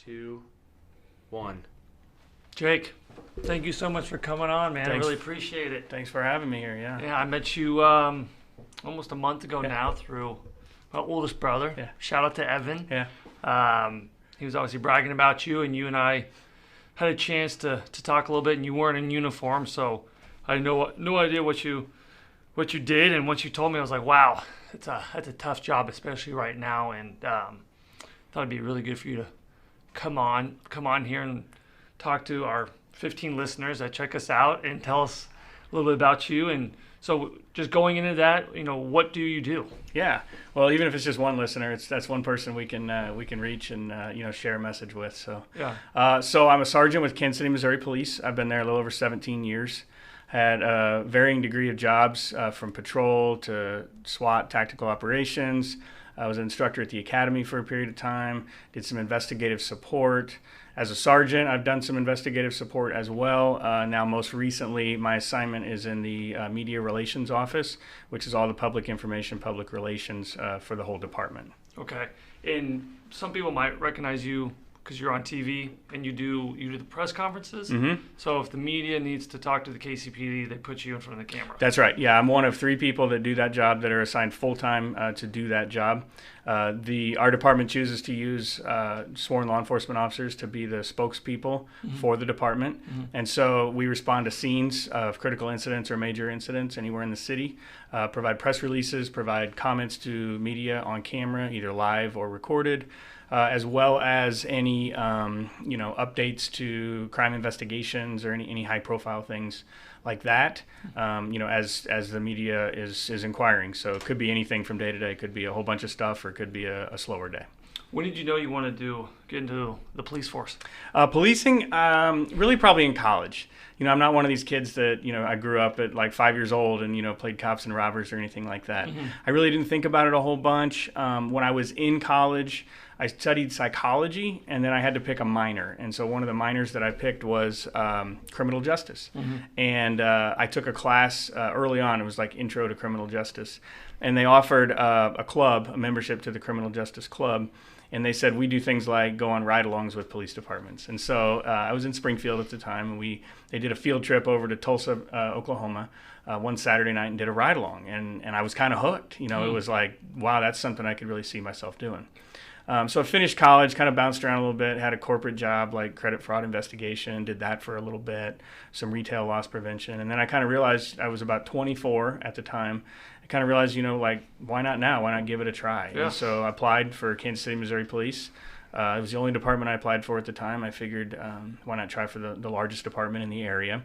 2, 1. Jake, thank you so much for coming on, man. Thanks. I really appreciate it. Thanks for having me here. Yeah. Yeah, I met you almost a month ago now through my oldest brother. Yeah. Shout out to Evan. Yeah. He was obviously bragging about you, and and I had a chance to talk a little bit, and you weren't in uniform, so I had no idea what you did. And once you told me, I was like, wow, that's a tough job, especially right now. And thought it'd be really good for you to come on here and talk to our 15 listeners that check us out and tell us a little bit about you. And so just going into that, what do you do? Yeah. Well, even if it's just one listener, that's one person we can reach and share a message with. So Yeah. So I'm a sergeant with Kansas City, Missouri Police. I've been there a little over 17 years. Had a varying degree of jobs from patrol to SWAT, tactical operations. I was an instructor at the academy for a period of time. Did some investigative support. As a sergeant, I've done some investigative support as well. Now, most recently, my assignment is in the Media Relations Office, which is all the public information, public relations for the whole department. Okay. And some people might recognize you because you're on TV and you do the press conferences. Mm-hmm. So if the media needs to talk to the KCPD, they put you in front of the camera. That's right. Yeah, I'm one of 3 people that do that job that are assigned full-time to do that job. Our department chooses to use sworn law enforcement officers to be the spokespeople for the department. Mm-hmm. And so we respond to scenes of critical incidents or major incidents anywhere in the city, provide press releases, provide comments to media on camera, either live or recorded, as well as any updates to crime investigations or any high-profile things like that. As the media is inquiring. So it could be anything from day to day. It could be a whole bunch of stuff, or it could be a slower day. When did you know you wanted to get into the police force? Policing, really probably in college. I'm not one of these kids that, I grew up at like 5 years old and, played cops and robbers or anything like that. Mm-hmm. I really didn't think about it a whole bunch. When I was in college, I studied psychology, and then I had to pick a minor. And so one of the minors that I picked was criminal justice. Mm-hmm. And I took a class early on. It was like Intro to Criminal Justice. And they offered a membership to the Criminal Justice Club. And they said, we do things like go on ride-alongs with police departments. And so I was in Springfield at the time, and they did a field trip over to Tulsa, Oklahoma, one Saturday night and did a ride-along. And I was kind of hooked. It was like, wow, that's something I could really see myself doing. So I finished college, kind of bounced around a little bit, had a corporate job like credit fraud investigation, did that for a little bit, some retail loss prevention. And then I kind of realized, I was about 24 at the time, I kind of realized, why not now? Why not give it a try? Yeah. And so I applied for Kansas City, Missouri Police. It was the only department I applied for at the time. I figured, why not try for the largest department in the area?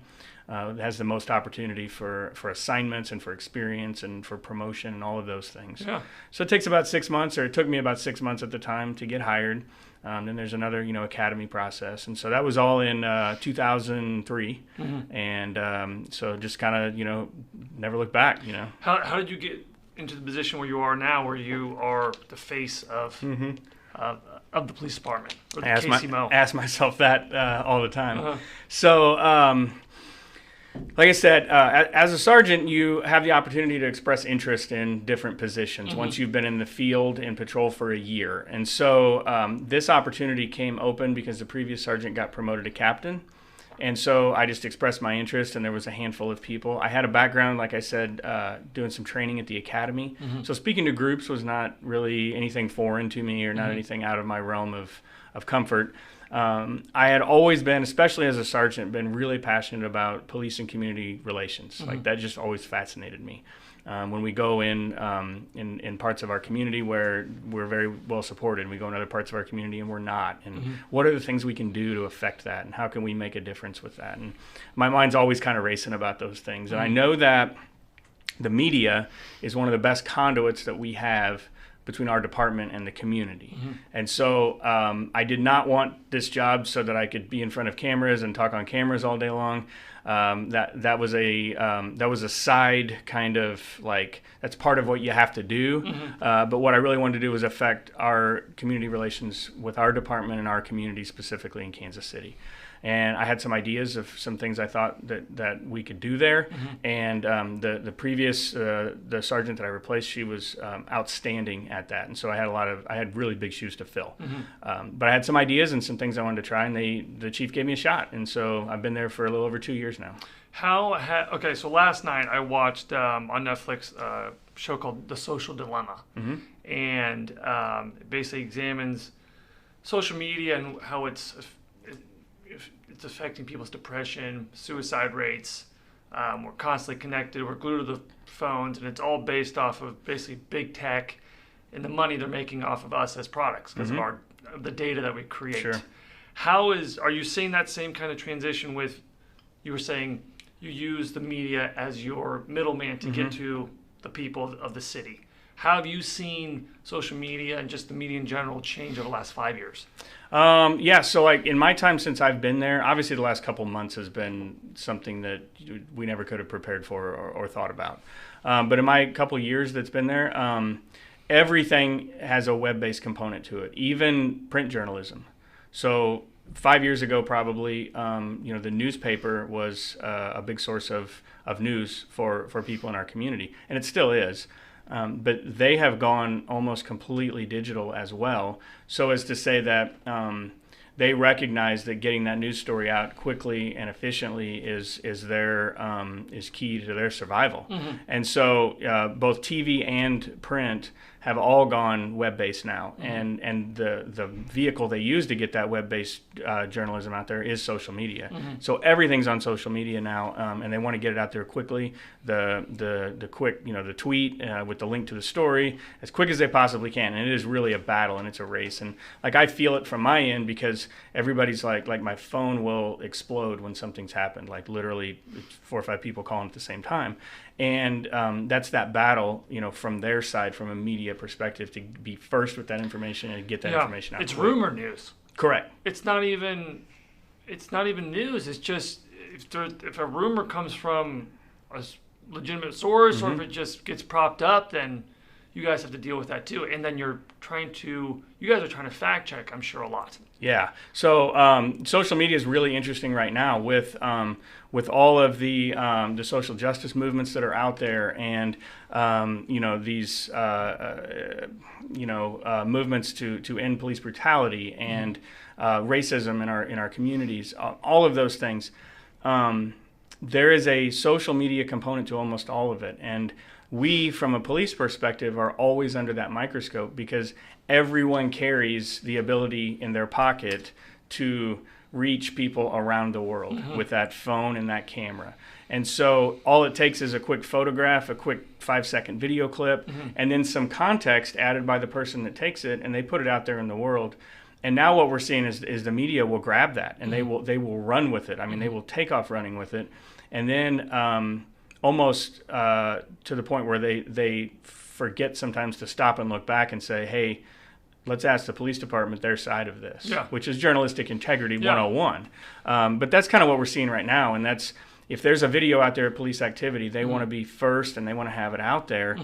It has the most opportunity for assignments and for experience and for promotion and all of those things. Yeah. So it took me about 6 months at the time to get hired. Then there's another, academy process. And so that was all in 2003. Mm-hmm. And so just kind of, never looked back, How did you get into the position where you are now, where you are the face of of the police department, or the KCMO? Ask myself that all the time. Uh-huh. So, like I said, as a sergeant, you have the opportunity to express interest in different positions once you've been in the field in patrol for a year. And so this opportunity came open because the previous sergeant got promoted to captain. And so I just expressed my interest, and there was a handful of people. I had a background, like I said, doing some training at the academy. Mm-hmm. So speaking to groups was not really anything foreign to me or not anything out of my realm of comfort. I had always been, especially as a sergeant, been really passionate about police and community relations. Like that just always fascinated me. When we go in parts of our community where we're very well supported, and we go in other parts of our community and we're not, and what are the things we can do to affect that, and how can we make a difference with that? And my mind's always kind of racing about those things. And I know that the media is one of the best conduits that we have between our department and the community. And so I did not want this job so that I could be in front of cameras and talk on cameras all day long. That was a side kind of like, that's part of what you have to do. But what I really wanted to do was affect our community relations with our department and our community, specifically in Kansas City. And I had some ideas of some things I thought that we could do there. And the previous the sergeant that I replaced, she was outstanding at that. And so I had really big shoes to fill. But I had some ideas and some things I wanted to try, and the chief gave me a shot. And so I've been there for a little over 2 years now. Okay, so last night I watched on Netflix a show called The Social Dilemma, and it basically examines social media and how it's affecting people's depression, suicide rates. We're constantly connected. We're glued to the phones, and it's all based off of basically big tech and the money they're making off of us as products because of the data that we create. Sure. Are you seeing that same kind of transition with, you were saying you use the media as your middleman to get to the people of the city. How have you seen social media and just the media in general change over the last 5 years? So like in my time since I've been there, obviously the last couple months has been something that we never could have prepared for or thought about. But in my couple years that's been there, everything has a web-based component to it, even print journalism. So 5 years ago, probably, the newspaper was a big source of news for people in our community, and it still is. But they have gone almost completely digital as well, so as to say that they recognize that getting that news story out quickly and efficiently is key to their survival. And so both TV and print have all gone web-based now, and the vehicle they use to get that web-based journalism out there is social media. So everything's on social media now, and they want to get it out there quickly. The quick, the tweet with the link to the story as quick as they possibly can, and it is really a battle and it's a race. And like I feel it from my end because everybody's like my phone will explode when something's happened. Like literally 4 or 5 people calling at the same time. And that's that battle, from their side, from a media perspective, to be first with that information and get that information out. It's rumor news. Correct. It's not even news. It's just if a rumor comes from a legitimate source, or if it just gets propped up, then you guys have to deal with that too. And then you guys are trying to fact check, I'm sure, a lot. Yeah. So social media is really interesting right now with all of the social justice movements that are out there, and these movements to end police brutality and racism in our communities. All of those things. There is a social media component to almost all of it, and we, from a police perspective, are always under that microscope because everyone carries the ability in their pocket to reach people around the world with that phone and that camera. And so all it takes is a quick photograph, a quick 5-second video clip, and then some context added by the person that takes it, and they put it out there in the world. And now what we're seeing is the media will grab that, and they will run with it. I mean, they will take off running with it. And then almost to the point where they forget sometimes to stop and look back and say, hey, let's ask the police department their side of this, which is journalistic integrity 101. But that's kind of what we're seeing right now, and that's, if there's a video out there of police activity, they want to be first and they want to have it out there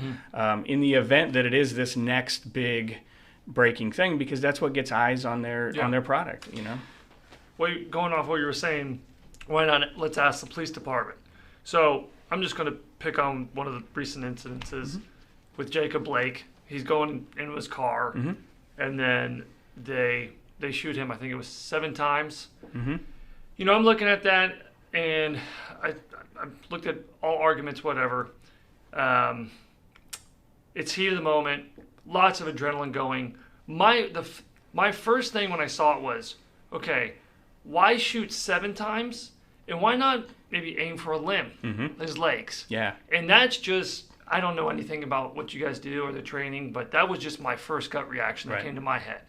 in the event that it is this next big breaking thing, because that's what gets eyes on their product, Well, going off what you were saying, why not let's ask the police department? So I'm just going to pick on one of the recent incidences with Jacob Blake. He's going into his car, and then they shoot him. I think it was 7 times. I'm looking at that, and I looked at all arguments, whatever. It's heat of the moment, lots of adrenaline going. My first thing when I saw it was, okay, why shoot 7 times? And why not maybe aim for a limb, his legs? Yeah. And that's just, I don't know anything about what you guys do or the training, but that was just my first gut reaction that came to my head.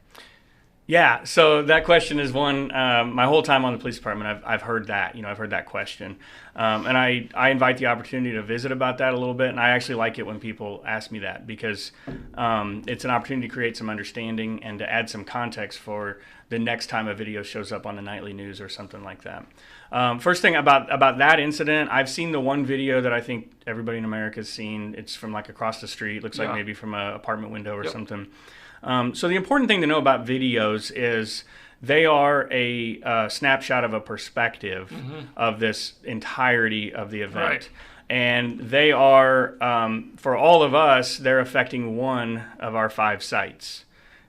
Yeah, so that question is one. My whole time on the police department, I've heard that. I've heard that question, and I invite the opportunity to visit about that a little bit. And I actually like it when people ask me that because it's an opportunity to create some understanding and to add some context for the next time a video shows up on the nightly news or something like that. First thing about that incident, I've seen the one video that I think everybody in America has seen. It's from like across the street. Looks like maybe from an apartment window or something. So the important thing to know about videos is they are a snapshot of a perspective of this entirety of the event. Right. And they are, for all of us, they're affecting one of our 5 sights.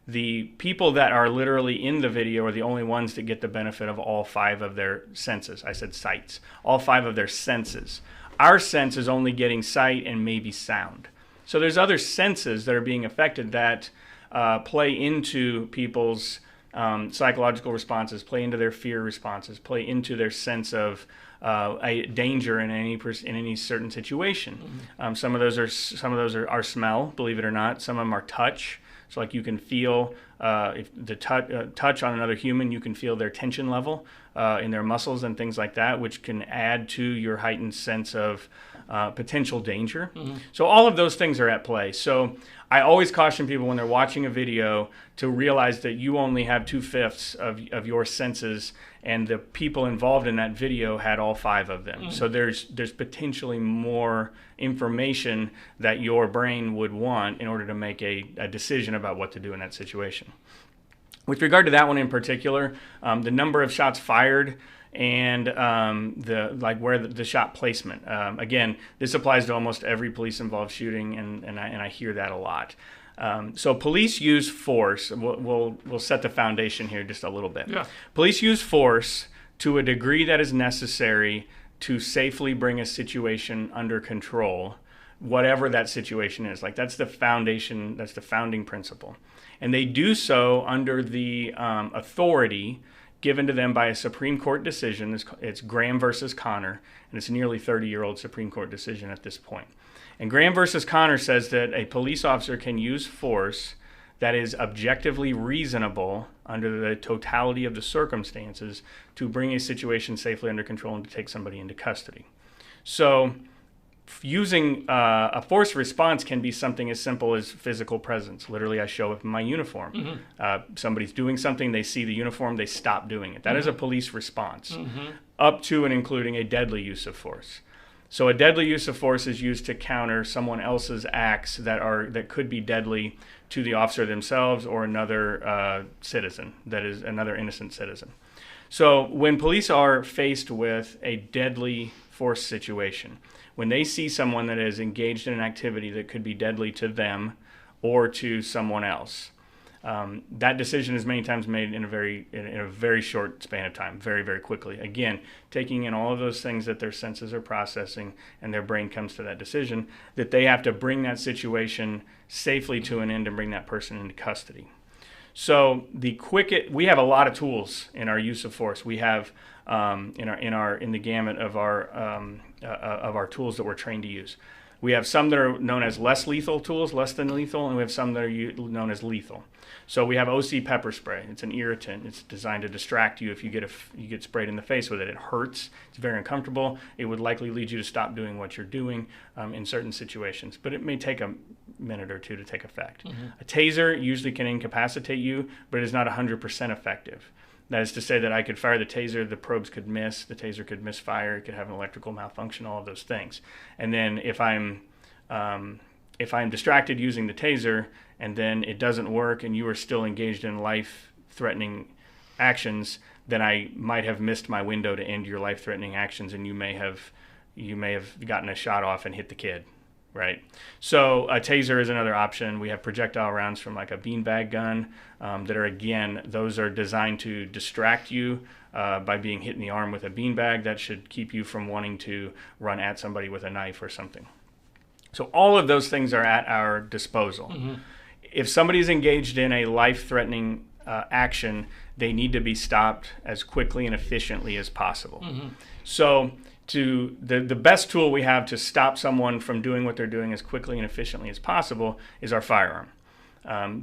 The people that are literally in the video are the only ones that get the benefit of all 5 of their senses. I said sights. All 5 of their senses. Our sense is only getting sight and maybe sound. So there's other senses that are being affected that play into people's psychological responses, play into their fear responses, play into their sense of a danger in any certain situation. Some of those are smell, believe it or not. Some of them are touch. So like you can feel if the touch on another human, you can feel their tension level in their muscles and things like that, which can add to your heightened sense of potential danger. So all of those things are at play. So I always caution people when they're watching a video to realize that you only have 2/5 of your senses, and the people involved in that video had all 5 of them. So there's potentially more information that your brain would want in order to make a decision about what to do in that situation. With regard to that one in particular, the number of shots fired and where the shot placement. Again, this applies to almost every police-involved shooting, and I hear that a lot. So police use force. We'll set the foundation here just a little bit. Yeah. Police use force to a degree that is necessary to safely bring a situation under control, whatever that situation is. Like that's the foundation. That's the founding principle, and they do so under the authority given to them by a Supreme Court decision. It's Graham versus Connor, and it's a nearly 30-year-old Supreme Court decision at this point. And Graham versus Connor says that a police officer can use force that is objectively reasonable under the totality of the circumstances to bring a situation safely under control and to take somebody into custody. So using a force response can be something as simple as physical presence. Literally, I show up in my uniform. Somebody's doing something, they see the uniform, they stop doing it. That is a police response, up to and including a deadly use of force. So a deadly use of force is used to counter someone else's acts that could be deadly to the officer themselves or another citizen, that is another innocent citizen. So when police are faced with a deadly force situation, when they see someone that is engaged in an activity that could be deadly to them or to someone else, that decision is many times made in a very short span of time, very, very quickly. Again, taking in all of those things that their senses are processing and their brain comes to that decision, that they have to bring that situation safely to an end and bring that person into custody. So we have a lot of tools in our use of force. We have in the gamut of our tools that we're trained to use. We have some that are known as less lethal tools, less than lethal, and we have some that are known as lethal. So we have OC pepper spray. It's an irritant. It's designed to distract you if you get sprayed in the face with it. It hurts. It's very uncomfortable. It would likely lead you to stop doing what you're doing in certain situations, but it may take a minute or two to take effect. A taser usually can incapacitate you, but it is not 100% effective. That is to say that I could fire the taser, the probes could miss, the taser could misfire, it could have an electrical malfunction, all of those things. And then if I'm distracted using the taser and then it doesn't work and you are still engaged in life-threatening actions, then I might have missed my window to end your life-threatening actions, and you may have gotten a shot off and hit the kid. Right. So a taser is another option. We have projectile rounds from like a beanbag gun that are, again, those are designed to distract you by being hit in the arm with a beanbag. That should keep you from wanting to run at somebody with a knife or something. So all of those things are at our disposal. If somebody's engaged in a life-threatening action, they need to be stopped as quickly and efficiently as possible. So the best tool we have to stop someone from doing what they're doing as quickly and efficiently as possible is our firearm.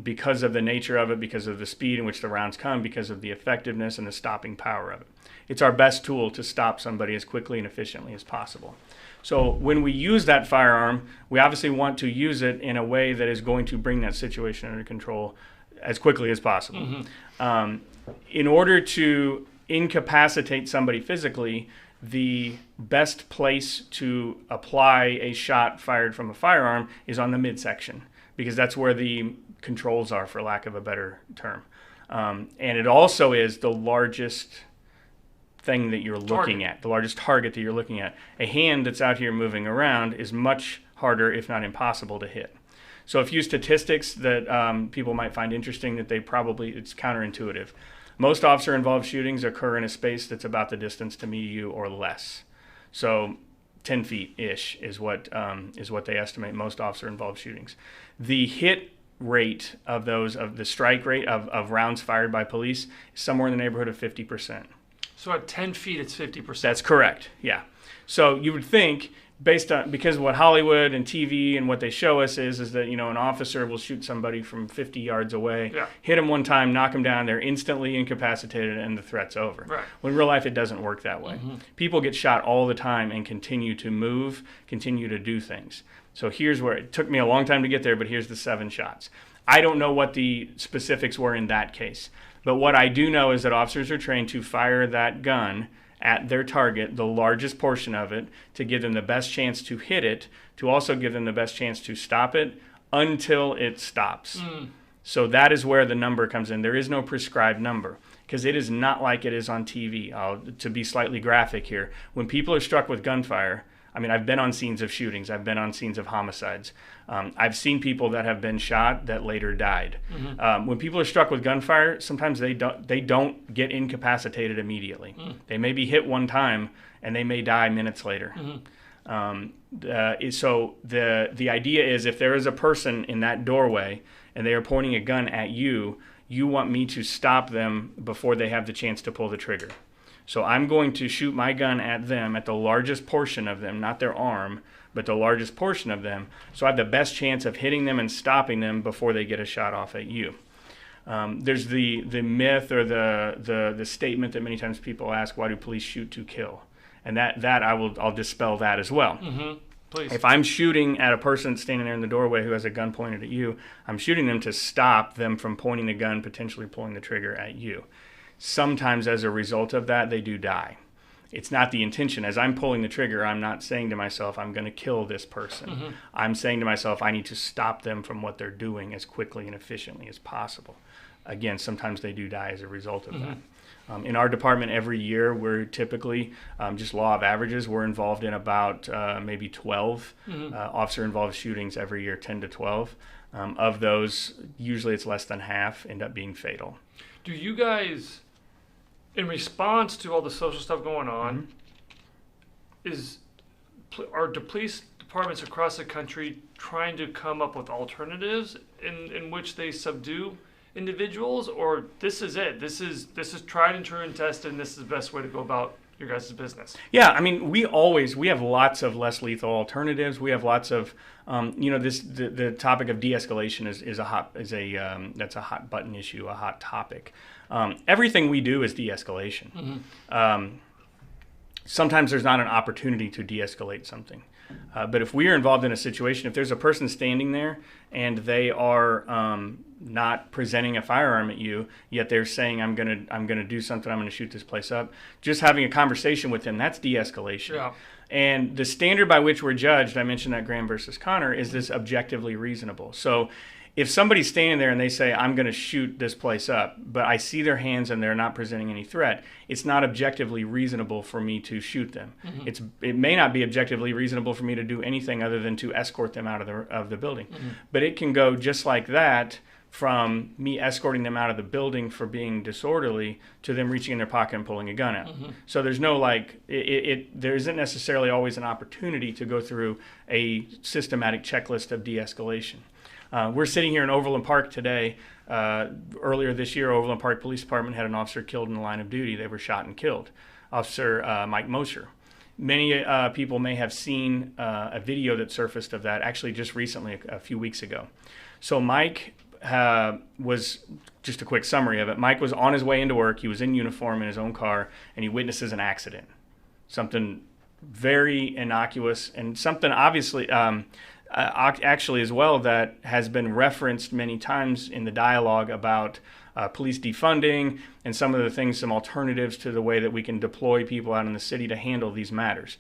because of the nature of it, because of the speed in which the rounds come, because of the effectiveness and the stopping power of it. It's our best tool to stop somebody as quickly and efficiently as possible. So when we use that firearm, we obviously want to use it in a way that is going to bring that situation under control as quickly as possible. In order to incapacitate somebody physically, the best place to apply a shot fired from a firearm is on the midsection, because that's where the controls are, for lack of a better term. And it also is the largest thing that you're looking at, the largest target that you're looking at. A hand that's out here moving around is much harder, if not impossible, to hit. So a few statistics that people might find interesting, that it's counterintuitive. Most officer-involved shootings occur in a space that's about the distance to me, you, or less. So 10 feet-ish is what they estimate most officer-involved shootings. The hit rate of the strike rate of rounds fired by police is somewhere in the neighborhood of 50%. So at 10 feet, it's 50%. That's correct, yeah. So you would think, because of what Hollywood and TV and what they show us is that, an officer will shoot somebody from 50 yards away, hit them one time, knock them down, they're instantly incapacitated, and the threat's over. Right. When in real life, it doesn't work that way. People get shot all the time and continue to move, continue to do things. So here's where it took me a long time to get there, but here's the 7 shots. I don't know what the specifics were in that case, but what I do know is that officers are trained to fire that gun at their target, the largest portion of it, to give them the best chance to hit it, to also give them the best chance to stop it until it stops. So that is where the number comes in. There is no prescribed number, because it is not like it is on TV. To be slightly graphic here, when people are struck with gunfire, I've been on scenes of shootings. I've been on scenes of homicides. I've seen people that have been shot that later died. When people are struck with gunfire, sometimes they don't get incapacitated immediately. They may be hit one time, and they may die minutes later. So the idea is, if there is a person in that doorway and they are pointing a gun at you, you want me to stop them before they have the chance to pull the trigger. So I'm going to shoot my gun at them, at the largest portion of them, not their arm, but the largest portion of them, so I have the best chance of hitting them and stopping them before they get a shot off at you. There's the myth or the statement that many times people ask, why do police shoot to kill? And I'll dispel that as well. Please. If I'm shooting at a person standing there in the doorway who has a gun pointed at you, I'm shooting them to stop them from pointing the gun, potentially pulling the trigger at you. Sometimes as a result of that, they do die. It's not the intention. As I'm pulling the trigger, I'm not saying to myself, I'm going to kill this person. I'm saying to myself, I need to stop them from what they're doing as quickly and efficiently as possible. Again, sometimes they do die as a result of that. In our department, every year, we're typically, just law of averages, we're involved in about maybe 12 officer-involved shootings every year, 10 to 12. Of those, usually it's less than half, end up being fatal. Do you guys, in response to all the social stuff going on, are the police departments across the country trying to come up with alternatives in which they subdue individuals, or this is it? This is tried and true and tested, and this is the best way to go about your guys' business? Yeah, we have lots of less lethal alternatives. We have lots of, the topic of de-escalation that's a hot button issue, a hot topic. Everything we do is de-escalation. Sometimes there's not an opportunity to de-escalate something. But if we are involved in a situation, if there's a person standing there and they are not presenting a firearm at you, yet they're saying, I'm gonna do something, I'm gonna shoot this place up, just having a conversation with them, that's de-escalation. Yeah. And the standard by which we're judged, I mentioned that Graham versus Connor, is this objectively reasonable. So if somebody's standing there and they say, I'm going to shoot this place up, but I see their hands and they're not presenting any threat, it's not objectively reasonable for me to shoot them. It may not be objectively reasonable for me to do anything other than to escort them out of the building. But it can go just like that, from me escorting them out of the building for being disorderly to them reaching in their pocket and pulling a gun out. So there's no there isn't necessarily always an opportunity to go through a systematic checklist of de-escalation. We're sitting here in Overland Park today. Earlier this year, Overland Park Police Department had an officer killed in the line of duty. They were shot and killed. Officer Mike Mosher. Many people may have seen a video that surfaced of that actually just recently, a few weeks ago. So Mike was just a quick summary of it. Mike was on his way into work. He was in uniform in his own car, and he witnesses an accident. Something very innocuous and something obviously actually as well that has been referenced many times in the dialogue about police defunding and some of the things, some alternatives to the way that we can deploy people out in the city to handle these matters.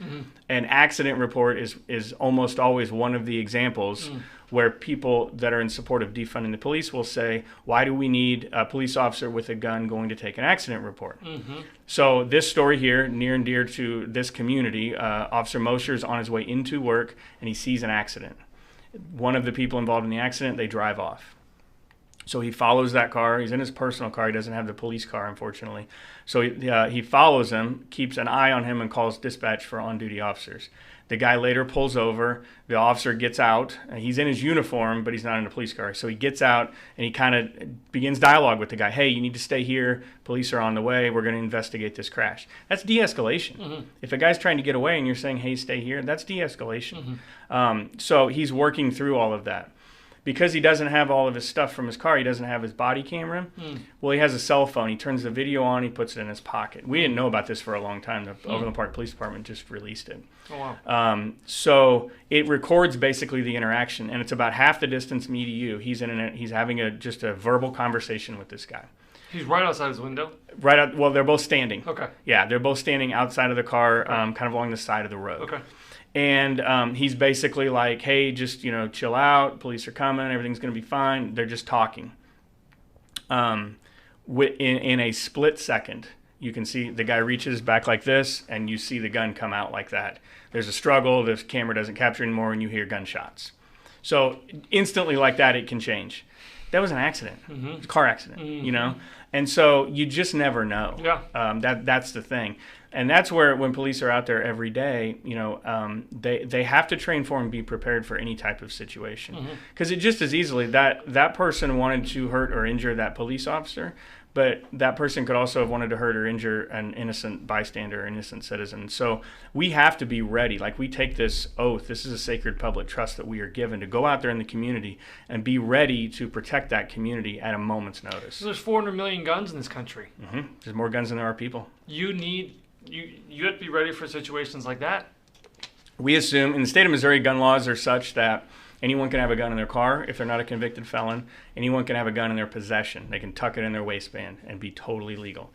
An accident report is almost always one of the examples where people that are in support of defunding the police will say, why do we need a police officer with a gun going to take an accident report? So this story here, near and dear to this community, Officer Mosher's on his way into work and he sees an accident. One of the people involved in the accident, they drive off. So he follows that car. He's in his personal car. He doesn't have the police car, unfortunately. So he follows him, keeps an eye on him, and calls dispatch for on-duty officers. The guy later pulls over. The officer gets out. He's in his uniform, but he's not in a police car. So he gets out, and he kind of begins dialogue with the guy. Hey, you need to stay here. Police are on the way. We're going to investigate this crash. That's de-escalation. If a guy's trying to get away and you're saying, hey, stay here, that's de-escalation. So he's working through all of that. Because he doesn't have all of his stuff from his car, he doesn't have his body camera. Well, he has a cell phone. He turns the video on. He puts it in his pocket. We didn't know about this for a long time. The Overland Park Police Department just released it. Oh, wow. So it records basically the interaction, and it's about half the distance me to you. He's having just a verbal conversation with this guy. He's right outside his window? Right out. Well, they're both standing. Okay. Yeah, they're both standing outside of the car, kind of along the side of the road. Okay. And he's basically like, hey, just, chill out. Police are coming. Everything's going to be fine. They're just talking. In a split second, you can see the guy reaches back like this, and you see the gun come out like that. There's a struggle. The camera doesn't capture anymore, and you hear gunshots. So instantly like that, it can change. That was an accident. It was a car accident, And so you just never know. Yeah. That's the thing. And that's where when police are out there every day, they have to train for and be prepared for any type of situation. Because it just as easily, that person wanted to hurt or injure that police officer, but that person could also have wanted to hurt or injure an innocent bystander, innocent citizen. So we have to be ready. Like, we take this oath. This is a sacred public trust that we are given to go out there in the community and be ready to protect that community at a moment's notice. So there's 400 million guns in this country. There's more guns than there are people. You have to be ready for situations like that. We assume in the state of Missouri, gun laws are such that anyone can have a gun in their car if they're not a convicted felon. Anyone can have a gun in their possession. They can tuck it in their waistband and be totally legal.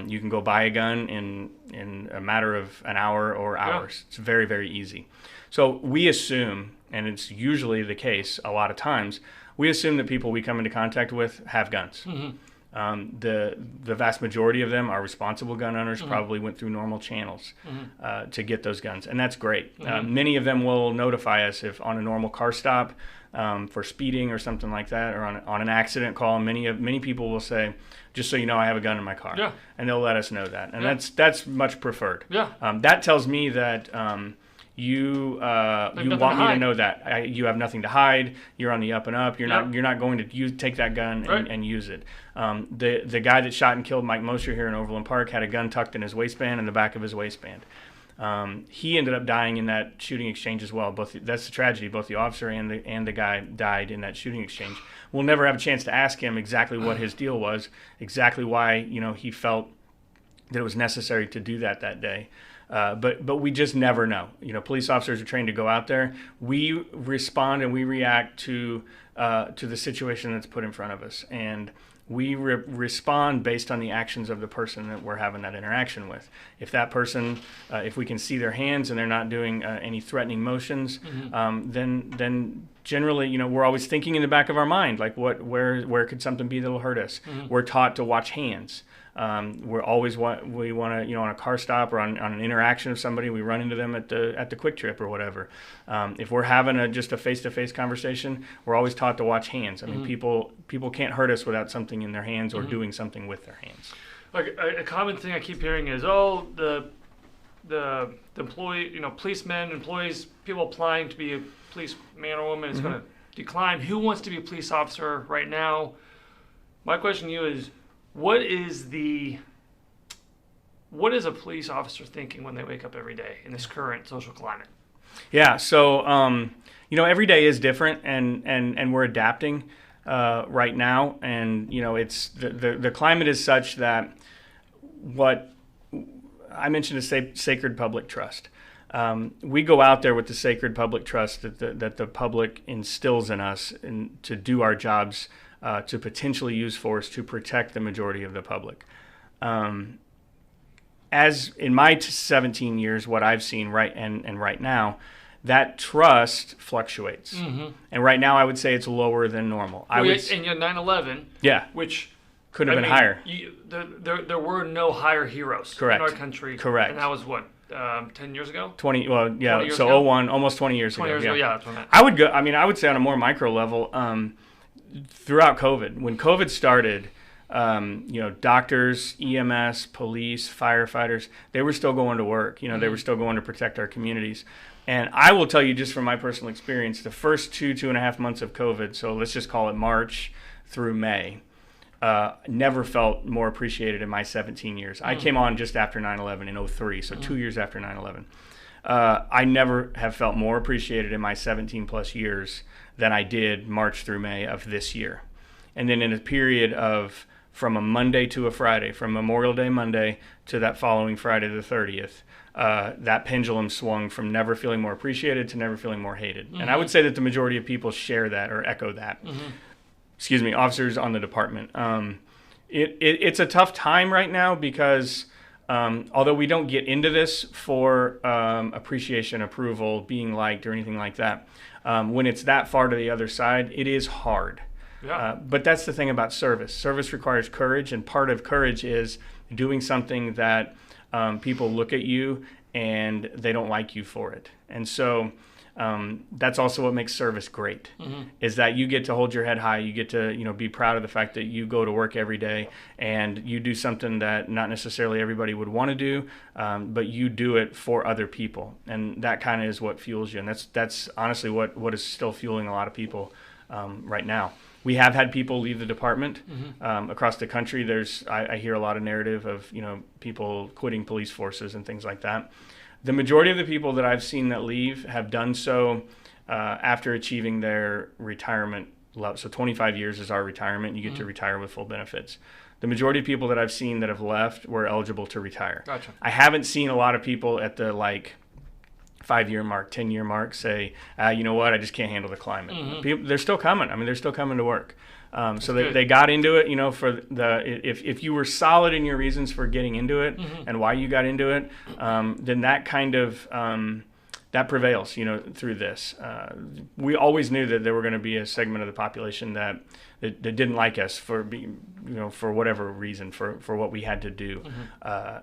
You can go buy a gun in a matter of an hour or hours. Yeah. It's very, very easy. So we assume, and it's usually the case a lot of times, we assume that people we come into contact with have guns. The vast majority of them are responsible gun owners, probably went through normal channels to get those guns, and that's great. Many of them will notify us if on a normal car stop for speeding or something like that, or on an accident call. Many people will say, just so you know, I have a gun in my car, and they'll let us know that, and that's much preferred. That tells me that you want me to know that you have nothing to hide. You're on the up and up. You're not going to take that gun and use it. The guy that shot and killed Mike Mosher here in Overland Park had a gun tucked in his waistband, in the back of his waistband. He ended up dying in that shooting exchange as well. That's the tragedy. Both the officer and the guy died in that shooting exchange. We'll never have a chance to ask him exactly what his deal was, exactly why he felt that it was necessary to do that day. But we just never know. Police officers are trained to go out there. We respond and we react to the situation that's put in front of us, and we respond based on the actions of the person that we're having that interaction with. If that person, if we can see their hands and they're not doing any threatening motions, then generally, we're always thinking in the back of our mind, like where could something be that'll hurt us? We're taught to watch hands. We want to, on a car stop or on an interaction with somebody, we run into them at the Quick Trip or whatever. If we're having just a face-to-face conversation, we're always taught to watch hands. I mean, people can't hurt us without something in their hands or doing something with their hands. Like a common thing I keep hearing is, the employee, policemen, employees, people applying to be a policeman or woman is going to decline. Who wants to be a police officer right now? My question to you is, what is a police officer thinking when they wake up every day in this current social climate? Yeah, so every day is different, and we're adapting. right now, and it's the climate is such that what I mentioned is sacred public trust. We go out there with the sacred public trust that the public instills in us and to do our jobs, to potentially use force to protect the majority of the public. As in my 17 years, what I've seen right now, that trust fluctuates. Mm-hmm. And right now I would say it's lower than normal. And you're 9/11, which could have been higher. There were no higher heroes Correct. in our country. Correct. And that was what, 10 years ago? 20, well, yeah, 20 years so ago? 01, almost 20 years 20 ago. years ago, yeah, that's what I meant. I would say on a more micro level, throughout COVID, when COVID started, doctors, EMS, police, firefighters, they were still going to work. They were still going to protect our communities. And I will tell you just from my personal experience, the first 2.5 months of COVID, so let's just call it March through May, never felt more appreciated in my 17 years. I came on just after 9/11 in 03, so 2 years after 9/11. I never have felt more appreciated in my 17 plus years than I did March through May of this year. And then in a period of from a Monday to a Friday, from Memorial Day Monday to that following Friday the 30th, that pendulum swung from never feeling more appreciated to never feeling more hated. Mm-hmm. And I would say that the majority of people share that or echo that. Mm-hmm. Excuse me, officers on the department. It's a tough time right now because although we don't get into this for appreciation, approval, being liked, or anything like that, when it's that far to the other side, it is hard. Yeah. But that's the thing about service. Service requires courage, and part of courage is doing something that people look at you and they don't like you for it. And so that's also what makes service great, is that you get to hold your head high. You get to be proud of the fact that you go to work every day and you do something that not necessarily everybody would want to do, but you do it for other people. And that kind of is what fuels you. And that's honestly what is still fueling a lot of people right now. We have had people leave the department across the country. I hear a lot of narrative of people quitting police forces and things like that. The majority of the people that I've seen that leave have done so after achieving their retirement level. So 25 years is our retirement. You get to retire with full benefits. The majority of people that I've seen that have left were eligible to retire. Gotcha. I haven't seen a lot of people at the 5-year mark, 10-year mark say, you know what, I just can't handle the climate. People, they're still coming. They're still coming to work. So they got into it, for if you were solid in your reasons for getting into it and why you got into it, then that kind of, that prevails, through this. We always knew that there were going to be a segment of the population that didn't like us for for whatever reason, for what we had to do.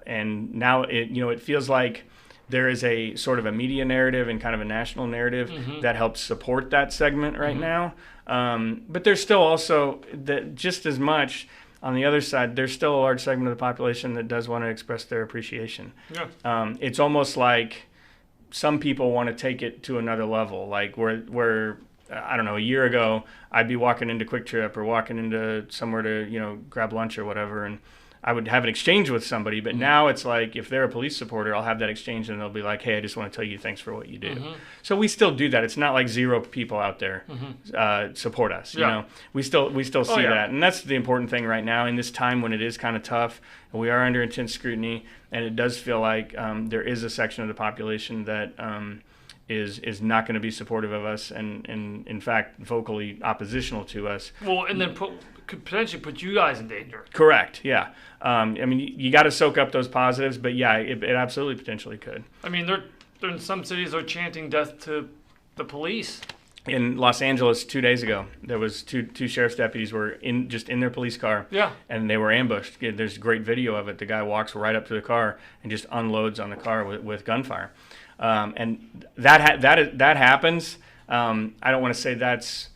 And now it feels like there is a sort of a media narrative and kind of a national narrative that helps support that segment right now. But there's still also that just as much on the other side, there's still a large segment of the population that does want to express their appreciation. Yeah. It's almost like some people want to take it to another level, like where I don't know, a year ago, I'd be walking into Quick Trip or walking into somewhere to, grab lunch or whatever, and I would have an exchange with somebody, but now it's like if they're a police supporter, I'll have that exchange and they'll be like, hey, I just want to tell you thanks for what you do. So we still do that. It's not like zero people out there support us. We still see that. And that's the important thing right now in this time when it is kind of tough and we are under intense scrutiny, and it does feel like there is a section of the population that is not going to be supportive of us and in fact vocally oppositional to us. Well, and then could potentially put you guys in danger. Correct. Yeah. You got to soak up those positives, but yeah, it absolutely potentially could. They're in some cities they're chanting death to the police. In Los Angeles 2 days ago, there was two sheriff's deputies were in their police car. Yeah. And they were ambushed. There's great video of it. The guy walks right up to the car and just unloads on the car with gunfire. And that happens. I don't want to say that's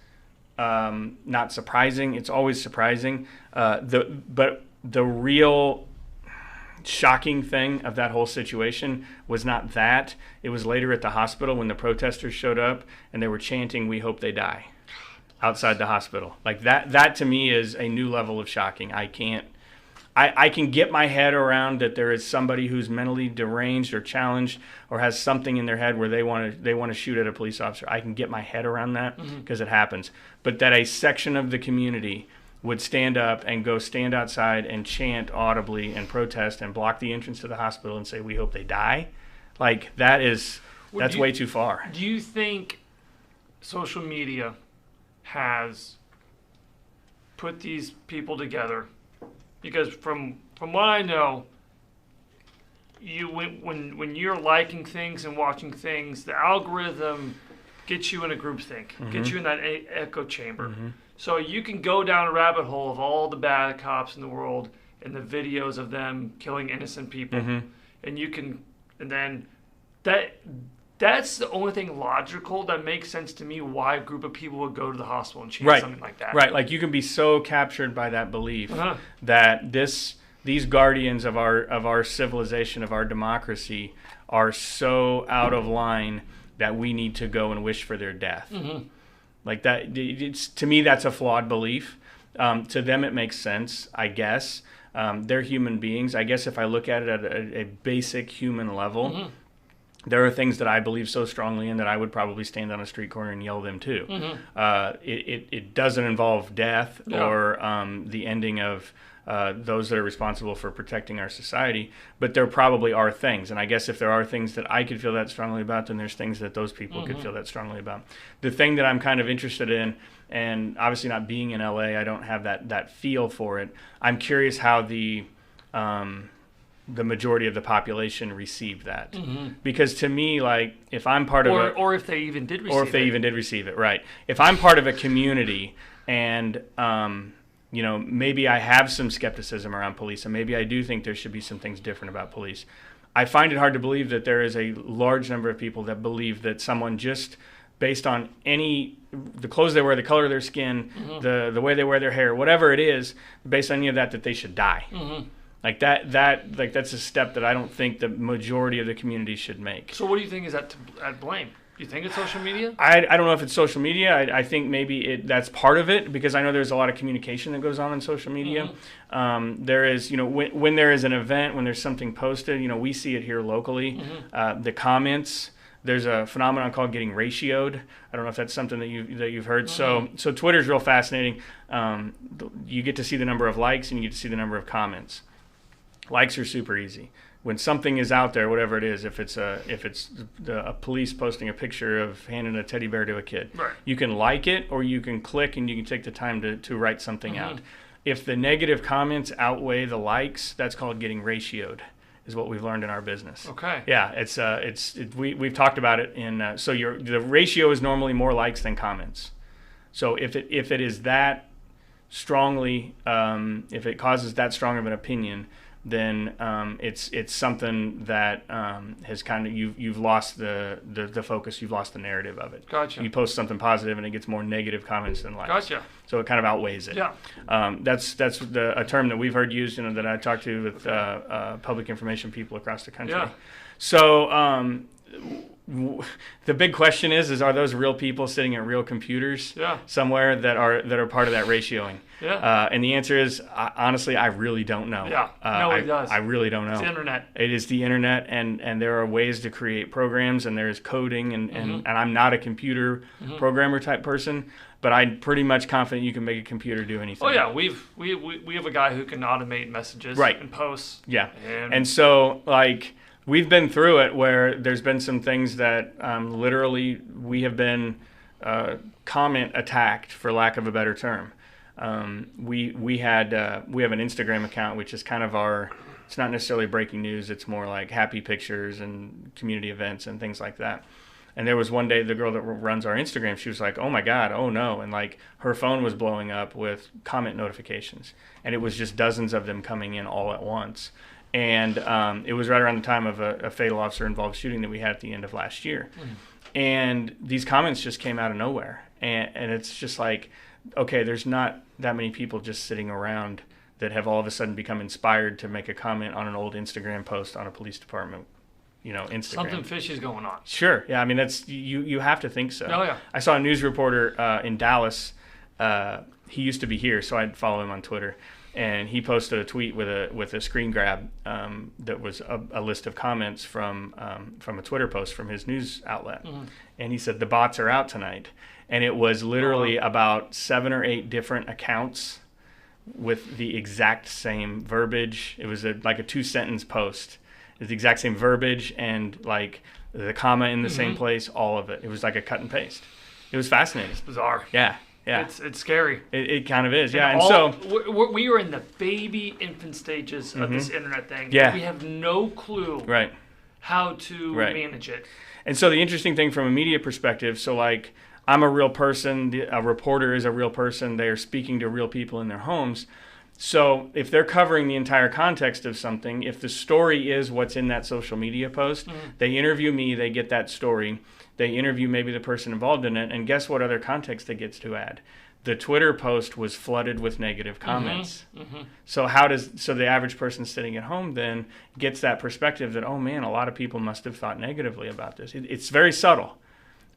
not surprising. It's always surprising. But the real shocking thing of that whole situation was not that. It was later at the hospital when the protesters showed up and they were chanting, "We hope they die," outside the hospital. Like that to me is a new level of shocking. I can't I can get my head around that there is somebody who's mentally deranged or challenged or has something in their head where they want to shoot at a police officer. I can get my head around that because it happens. But that a section of the community would stand up and go stand outside and chant audibly and protest and block the entrance to the hospital and say, we hope they die, like that's way too far. Do you think social media has put these people together? Because from what I know, when you're liking things and watching things, the algorithm gets you in a groupthink, gets you in that echo chamber. So you can go down a rabbit hole of all the bad cops in the world and the videos of them killing innocent people, and then that's the only thing logical that makes sense to me why a group of people would go to the hospital and chant something like that. Right, like you can be so captured by that belief that these guardians of our civilization, of our democracy, are so out of line that we need to go and wish for their death. Like that, to me, that's a flawed belief. To them, it makes sense, I guess. They're human beings. I guess if I look at it at a basic human level, there are things that I believe so strongly in that I would probably stand on a street corner and yell them too. It doesn't involve death or the ending of those that are responsible for protecting our society, but there probably are things. And I guess if there are things that I could feel that strongly about, then there's things that those people could feel that strongly about. The thing that I'm kind of interested in, and obviously not being in LA, I don't have that feel for it. I'm curious how the majority of the population received that, because to me, like, if I'm part of or if they even did receive it, right? If I'm part of a community and maybe I have some skepticism around police, and maybe I do think there should be some things different about police. I find it hard to believe that there is a large number of people that believe that someone just based on the clothes they wear, the color of their skin, the way they wear their hair, whatever it is, based on any of that they should die. Like that's a step that I don't think the majority of the community should make. So what do you think is at blame? Do you think it's social media? I don't know if it's social media. I think maybe that's part of it, because I know there's a lot of communication that goes on social media. There is, when there is an event, when there's something posted, we see it here locally. The comments. There's a phenomenon called getting ratioed. I don't know if that's something that you've heard. So Twitter's real fascinating. You get to see the number of likes and you get to see the number of comments. Likes are super easy. When something is out there, whatever it is, if it's a police posting a picture of handing a teddy bear to a kid, you can like it, or you can click and you can take the time to write something out. If the negative comments outweigh the likes, that's called getting ratioed, is what we've learned in our business. Okay. Yeah, we've talked about it in so the ratio is normally more likes than comments. So if it is that strongly, if it causes that strong of an opinion, then it's something that has kind of you've lost the focus, you've lost the narrative of it. Gotcha. You post something positive and it gets more negative comments than likes. Gotcha. So it kind of outweighs it. Yeah. That's a term that we've heard used, that I talked to with public information people across the country. Yeah. So the big question is are those real people sitting at real computers somewhere that are part of that ratioing? Yeah. And the answer is, honestly, I really don't know. Yeah. Nobody does. I really don't know. It's the internet. It is the internet, and there are ways to create programs, and there is coding, and I'm not a computer programmer type person, but I'm pretty much confident you can make a computer do anything. Oh yeah, we have a guy who can automate messages and posts. Yeah. And so we've been through it where there's been some things that literally we have been comment attacked, for lack of a better term. We have an Instagram account, which is kind of it's not necessarily breaking news. It's more like happy pictures and community events and things like that. And there was one day the girl that runs our Instagram, she was like, oh my God, oh no. And her phone was blowing up with comment notifications. And it was just dozens of them coming in all at once. And it was right around the time of a fatal officer-involved shooting that we had at the end of last year. And these comments just came out of nowhere. And it's just like, okay, there's not that many people just sitting around that have all of a sudden become inspired to make a comment on an old Instagram post on a police department, Instagram. Something fishy is going on. Sure. Yeah, I mean, that's you have to think so. Oh, yeah. I saw a news reporter in Dallas. He used to be here, so I'd follow him on Twitter. and he posted a tweet with a screen grab that was a list of comments from a Twitter post from his news outlet, and he said the bots are out tonight, and it was literally about 7 or 8 different accounts with the exact same verbiage. It was like a 2-sentence post. It was the exact same verbiage and like the comma in the same place, all of it. It was like a cut and paste. It was fascinating. It's bizarre. Yeah. It's scary. It kind of is, and so we are in the baby infant stages of this internet thing. Yeah. We have no clue how to manage it. And so the interesting thing from a media perspective, so like I'm a real person, a reporter is a real person, they are speaking to real people in their homes. So if they're covering the entire context of something, if the story is what's in that social media post, they interview me, they get that story, they interview maybe the person involved in it, and guess what other context it gets to add? The Twitter post was flooded with negative comments. So so the average person sitting at home then gets that perspective that, oh man, a lot of people must have thought negatively about this. It's very subtle.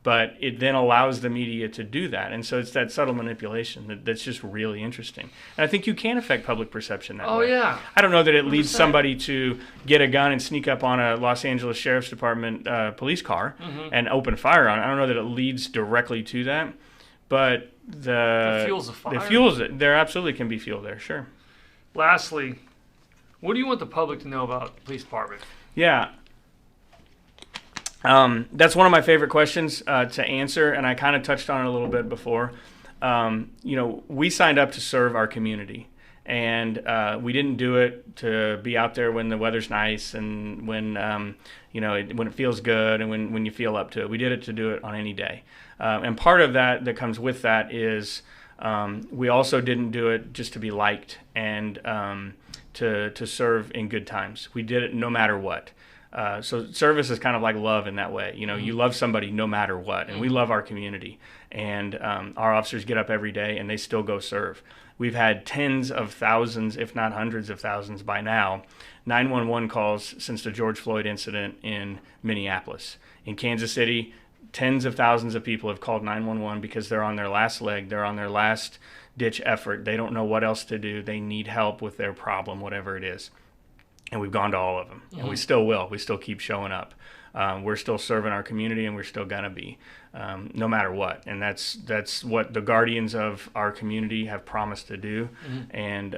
But it then allows the media to do that. And so it's that subtle manipulation that's just really interesting. And I think you can affect public perception that way. Oh, yeah. I don't know that it leads somebody to get a gun and sneak up on a Los Angeles Sheriff's Department police car and open fire on it. I don't know that it leads directly to that. But it fuels the fire. It fuels it. There absolutely can be fuel there, sure. Lastly, what do you want the public to know about the police department? Yeah. That's one of my favorite questions to answer, and I kind of touched on it a little bit before. We signed up to serve our community, and we didn't do it to be out there when the weather's nice and when when it feels good and when you feel up to it. We did it to do it on any day, and part of that comes with that is we also didn't do it just to be liked and to serve in good times. We did it no matter what. So service is kind of like love in that way. You love somebody no matter what, and we love our community. And our officers get up every day, and they still go serve. We've had tens of thousands, if not hundreds of thousands by now, 911 calls since the George Floyd incident in Minneapolis. In Kansas City, tens of thousands of people have called 911 because they're on their last leg, they're on their last ditch effort. They don't know what else to do. They need help with their problem, whatever it is. And we've gone to all of them, and we still will. We still keep showing up. We're still serving our community, and we're still gonna be, no matter what. And that's what the guardians of our community have promised to do. And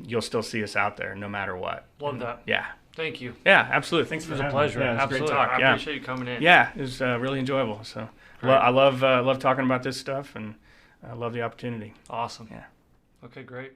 you'll still see us out there, no matter what. Love that. Yeah. Thank you. Yeah, absolutely. Thanks for having me. having me. It was a pleasure. Yeah, it was a great Absolutely. talk. I appreciate you coming in. Yeah, it was really enjoyable. So I love talking about this stuff, and I love the opportunity. Awesome. Yeah. Okay, great.